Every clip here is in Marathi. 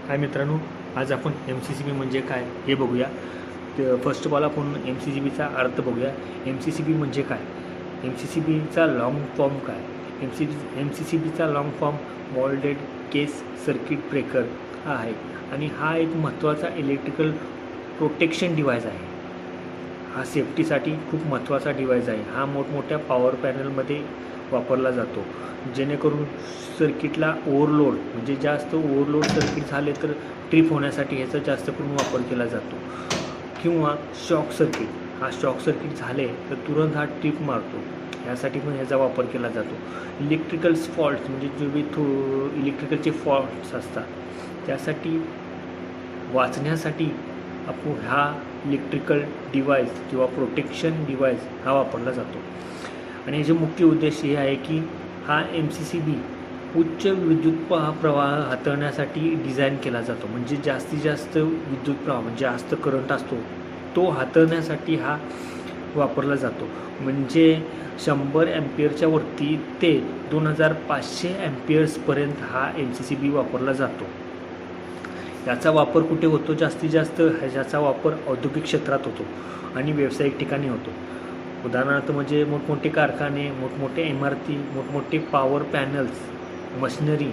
हाय मित्रांनो, आज आपण MCCB म्हणजे काय हे बघूया. फर्स्ट ऑफ ऑल आपण MCCBचा अर्थ बघूया. MCCB म्हणजे काय, MCCBचा लॉंग फॉर्म काय. MCCBचा लॉंग फॉर्म मोल्डेड केस सर्किट ब्रेकर हा आहे आणि हा एक महत्त्वाचा इलेक्ट्रिकल प्रोटेक्शन डिव्हाइस आहे. हा सेफ्टीसाठी खूप महत्त्वाचा डिव्हाइस आहे. हा मोठमोठ्या पॉवर पॅनलमध्ये वापरला जातो, जेणेकरून सर्किटला ओव्हरलोड म्हणजे जास्त ओव्हरलोड सर्किट झाले तर ट्रिप होण्यासाठी ह्याचा जास्त करून वापर केला जातो. किंवा शॉक सर्किट, हा शॉक सर्किट झाले तर तुरंत हा ट्रिप मारतो, यासाठी पण ह्याचा वापर केला जातो. इलेक्ट्रिकल फॉल्ट्स म्हणजे जो बी इलेक्ट्रिकलचे फॉल्ट्स असतात त्यासाठी वाचण्यासाठी आपण हा इलेक्ट्रिकल डिव्हाइस किंवा प्रोटेक्शन डिव्हाइस हा वापरला जातो. आणि याचे मुख्य उद्देश हे आहे की हा MCCB उच्च विद्युत प्रवाह हाताळण्यासाठी डिझाईन केला जातो. म्हणजे जास्तीत जास्त विद्युत प्रवाह म्हणजे जास्त करंट असतो तो हाताळण्यासाठी हा वापरला जातो. म्हणजे 100 ॲम्पियरच्या वरती ते 2500 ॲम्पियर्सपर्यंत हा MCCB वापरला जातो. याचा वापर कुठे होतो, जास्तीत जास्त ह्याचा वापर औद्योगिक क्षेत्रात होतो आणि व्यावसायिक ठिकाणी होतो. उदाहरणार्थ म्हणजे मोठमोठे कारखाने, मोठमोठे इमारती, मोठमोठे पॉवर पॅनल्स, मशिनरी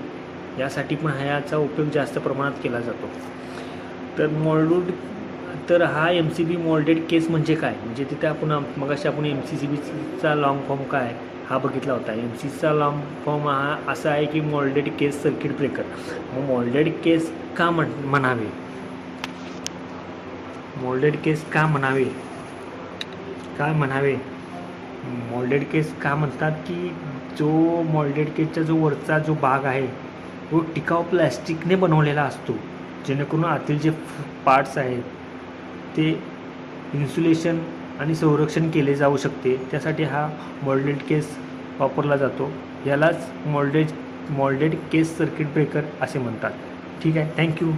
यासाठी पण ह्याचा उपयोग जास्त प्रमाणात केला जातो. तर हा MCB मोल्डेड केस म्हणजे काय, म्हणजे तिथे आपण मगाशी आपण MCCBचा लॉंग फॉर्म काय हा बघितला होता. MCCचा लॉंग फॉर्म हा असा आहे की मोल्डेड केस सर्किट ब्रेकर. मग मोल्डेड केस का म्हणावे, मोल्डेड केस का म्हणावे, काय म्हणावे मोल्डेड केस का म्हणतात की जो मोल्डेड केसचा जो वरचा जो भाग आहे तो टिकाऊ प्लॅस्टिकने बनवलेला असतो, जेणेकरून आतील जे पार्ट्स आहेत ते इन्सुलेशन आणि संरक्षण केले जाऊ शकते. त्यासाठी हा मोल्डेड केस वापरला जातो. यालाच मोल्डेड केस सर्किट ब्रेकर असे म्हणतात. ठीक आहे, थँक्यू.